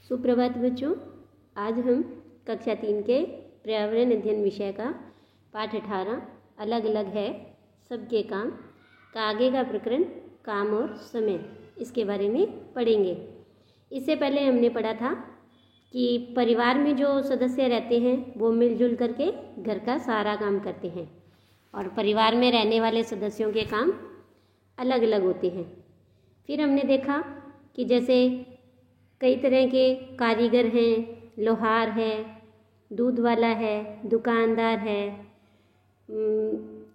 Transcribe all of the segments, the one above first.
सुप्रभात बच्चों। आज हम कक्षा 3 के पर्यावरण अध्ययन विषय का पाठ 18 अलग अलग है सबके काम का आगे का प्रकरण काम और समय, इसके बारे में पढ़ेंगे। इससे पहले हमने पढ़ा था कि परिवार में जो सदस्य रहते हैं वो मिलजुल करके घर का सारा काम करते हैं और परिवार में रहने वाले सदस्यों के काम अलग अलग होते हैं। फिर हमने देखा कि जैसे कई तरह के कारीगर हैं, लोहार है, दूध वाला है, दुकानदार है,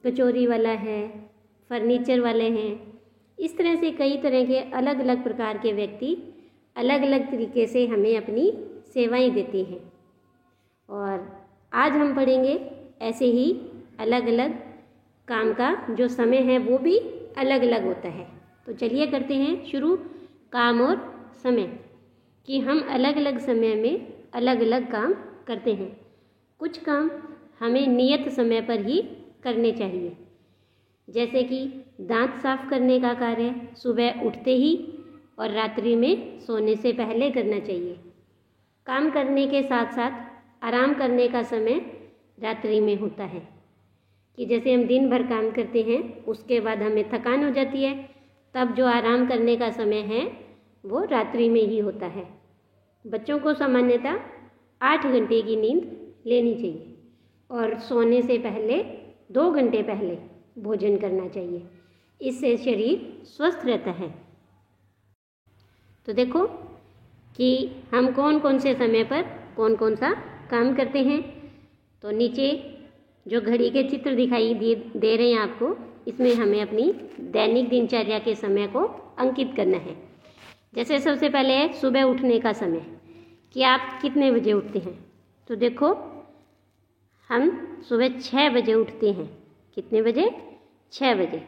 कचौरी वाला है, फर्नीचर वाले हैं। इस तरह से कई तरह के अलग अलग प्रकार के व्यक्ति अलग अलग तरीके से हमें अपनी सेवाएं देते हैं। और आज हम पढ़ेंगे ऐसे ही अलग अलग काम का जो समय है वो भी अलग अलग होता है। तो चलिए करते हैं शुरू काम और समय कि हम अलग अलग समय में अलग अलग काम करते हैं। कुछ काम हमें नियत समय पर ही करने चाहिए, जैसे कि दांत साफ करने का कार्य सुबह उठते ही और रात्रि में सोने से पहले करना चाहिए। काम करने के साथ साथ आराम करने का समय रात्रि में होता है कि जैसे हम दिन भर काम करते हैं उसके बाद हमें थकान हो जाती है, तब जो आराम करने का समय है वो रात्रि में ही होता है। बच्चों को सामान्यतः 8 घंटे की नींद लेनी चाहिए और सोने से पहले 2 घंटे पहले भोजन करना चाहिए। इससे शरीर स्वस्थ रहता है। तो देखो कि हम कौन कौन से समय पर कौन कौन सा काम करते हैं। तो नीचे जो घड़ी के चित्र दिखाई दे रहे हैं आपको, इसमें हमें अपनी दैनिक दिनचर्या के समय को अंकित करना है। जैसे सबसे पहले है सुबह उठने का समय कि आप कितने बजे उठते हैं। तो देखो हम सुबह 6 बजे उठते हैं। कितने बजे? 6 बजे।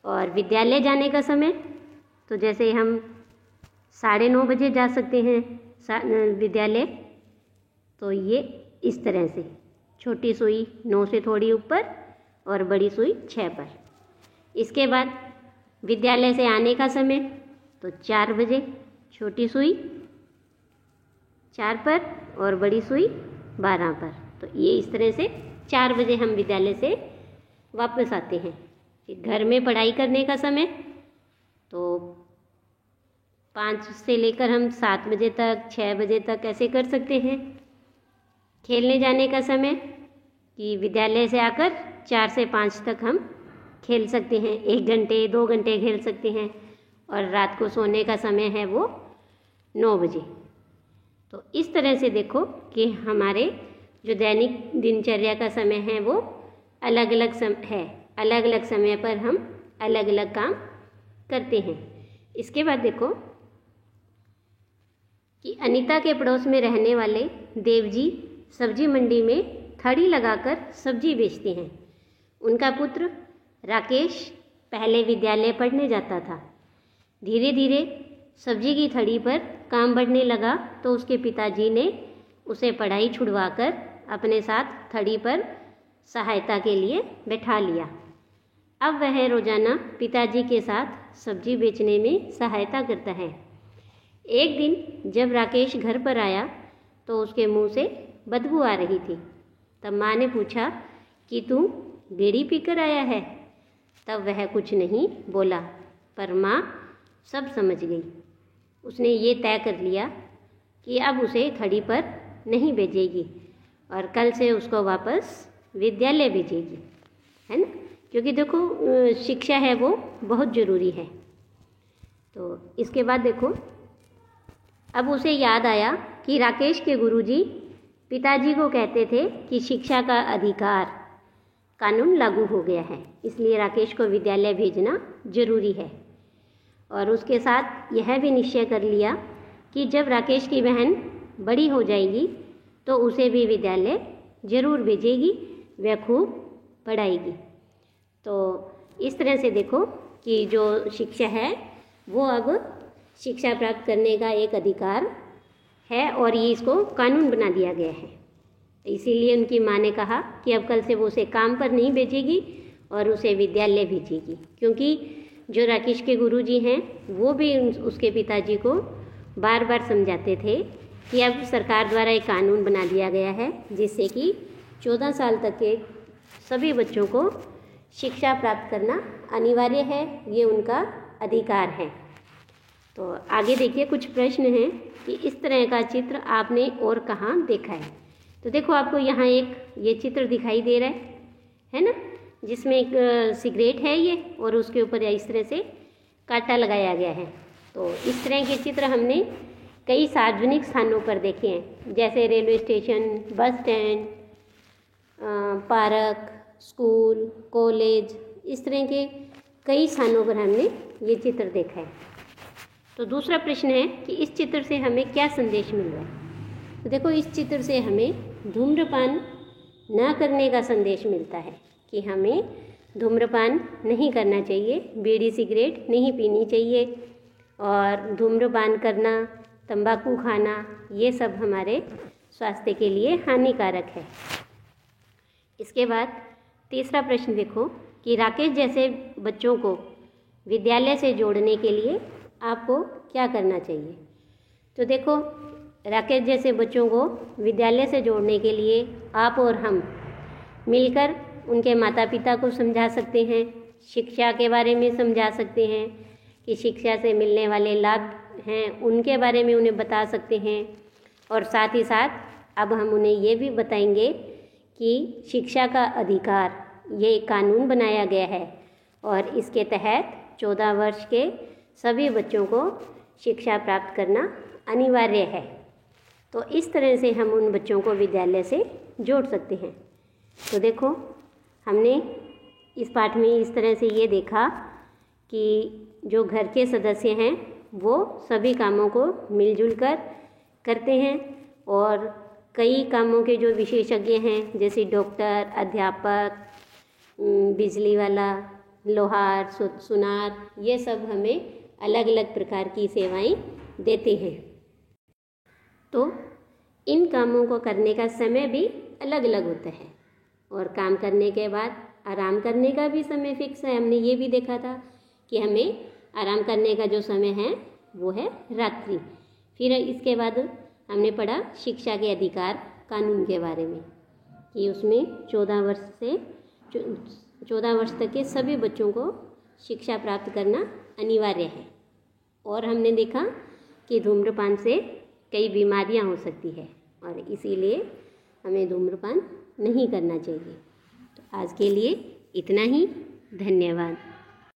और विद्यालय जाने का समय तो जैसे हम 9:30 बजे जा सकते हैं विद्यालय। तो ये इस तरह से छोटी सुई 9 से थोड़ी ऊपर और बड़ी सुई 6 पर। इसके बाद विद्यालय से आने का समय तो 4 बजे, छोटी सुई 4 पर और बड़ी सुई 12 पर। तो ये इस तरह से 4 बजे हम विद्यालय से वापस आते हैं। फिर घर में पढ़ाई करने का समय तो 5 से लेकर हम 7 बजे तक, 6 बजे तक ऐसे कर सकते हैं। खेलने जाने का समय कि विद्यालय से आकर 4 से 5 तक हम खेल सकते हैं, 1 घंटे 2 घंटे खेल सकते हैं। और रात को सोने का समय है वो 9 बजे। तो इस तरह से देखो कि हमारे जो दैनिक दिनचर्या का समय है वो अलग अलग है। अलग अलग समय पर हम अलग अलग काम करते हैं। इसके बाद देखो कि अनीता के पड़ोस में रहने वाले देवजी सब्जी मंडी में थड़ी लगाकर सब्जी बेचते हैं। उनका पुत्र राकेश पहले विद्यालय पढ़ने जाता था। धीरे धीरे सब्जी की थड़ी पर काम बढ़ने लगा तो उसके पिताजी ने उसे पढ़ाई छुड़वाकर अपने साथ थड़ी पर सहायता के लिए बैठा लिया। अब वह रोजाना पिताजी के साथ सब्जी बेचने में सहायता करता है। एक दिन जब राकेश घर पर आया तो उसके मुंह से बदबू आ रही थी। तब माँ ने पूछा कि तू बीड़ी पीकर आया है। तब वह कुछ नहीं बोला, पर माँ सब समझ गई। उसने ये तय कर लिया कि अब उसे थड़ी पर नहीं भेजेगी और कल से उसको वापस विद्यालय भेजेगी, है ना। क्योंकि देखो शिक्षा है वो बहुत ज़रूरी है। तो इसके बाद देखो अब उसे याद आया कि राकेश के गुरुजी पिताजी को कहते थे कि शिक्षा का अधिकार कानून लागू हो गया है, इसलिए राकेश को विद्यालय भेजना जरूरी है। और उसके साथ यह भी निश्चय कर लिया कि जब राकेश की बहन बड़ी हो जाएगी तो उसे भी विद्यालय जरूर भेजेगी, वह खूब पढ़ाएगी। तो इस तरह से देखो कि जो शिक्षा है वो अब शिक्षा प्राप्त करने का एक अधिकार है और ये इसको कानून बना दिया गया है। इसीलिए उनकी माँ ने कहा कि अब कल से वो उसे काम पर नहीं भेजेगी और उसे विद्यालय भेजेगी, क्योंकि जो राकेश के गुरुजी हैं वो भी उसके पिताजी को बार बार समझाते थे कि अब सरकार द्वारा एक कानून बना दिया गया है जिससे कि 14 साल तक के सभी बच्चों को शिक्षा प्राप्त करना अनिवार्य है, ये उनका अधिकार है। तो आगे देखिए, कुछ प्रश्न हैं कि इस तरह का चित्र आपने और कहाँ देखा है। तो देखो, आपको यहाँ एक ये चित्र दिखाई दे रहा है ना, जिसमें एक सिगरेट है ये, और उसके ऊपर इस तरह से कांटा लगाया गया है। तो इस तरह के चित्र हमने कई सार्वजनिक स्थानों पर देखे हैं, जैसे railway station, bus stand, park, school, college, इस तरह के कई स्थानों पर हमने ये चित्र देखा है। तो दूसरा प्रश्न है कि इस चित्र से हमें क्या संदेश मिल रहा है। तो देखो, इस चित्र से हमें धूम्रपान न करने का संदेश मिलता है कि हमें धूम्रपान नहीं करना चाहिए, बीड़ी सिगरेट नहीं पीनी चाहिए, और धूम्रपान करना, तंबाकू खाना, ये सब हमारे स्वास्थ्य के लिए हानिकारक है। इसके बाद तीसरा प्रश्न देखो कि राकेश जैसे बच्चों को विद्यालय से जोड़ने के लिए आपको क्या करना चाहिए। तो देखो, राकेश जैसे बच्चों को विद्यालय से जोड़ने के लिए आप और हम मिलकर उनके माता पिता को समझा सकते हैं, शिक्षा के बारे में समझा सकते हैं कि शिक्षा से मिलने वाले लाभ हैं, उनके बारे में उन्हें बता सकते हैं। और साथ ही साथ अब हम उन्हें ये भी बताएंगे कि शिक्षा का अधिकार, ये कानून बनाया गया है और इसके तहत 14 वर्ष के सभी बच्चों को शिक्षा प्राप्त करना अनिवार्य है। तो इस तरह से हम उन बच्चों को विद्यालय से जोड़ सकते हैं। तो देखो, हमने इस पाठ में इस तरह से ये देखा कि जो घर के सदस्य हैं वो सभी कामों को मिलजुल कर करते हैं, और कई कामों के जो विशेषज्ञ हैं, जैसे डॉक्टर, अध्यापक, बिजली वाला, लोहार, सुनार, ये सब हमें अलग अलग प्रकार की सेवाएं देते हैं। तो इन कामों को करने का समय भी अलग अलग होता है, और काम करने के बाद आराम करने का भी समय फिक्स है। हमने ये भी देखा था कि हमें आराम करने का जो समय है वो है रात्रि। फिर इसके बाद हमने पढ़ा शिक्षा के अधिकार कानून के बारे में कि उसमें 14 वर्ष तक के सभी बच्चों को शिक्षा प्राप्त करना अनिवार्य है। और हमने देखा कि धूम्रपान से कई बीमारियां हो सकती है, और इसीलिए हमें धूम्रपान नहीं करना चाहिए। तो आज के लिए इतना ही। धन्यवाद।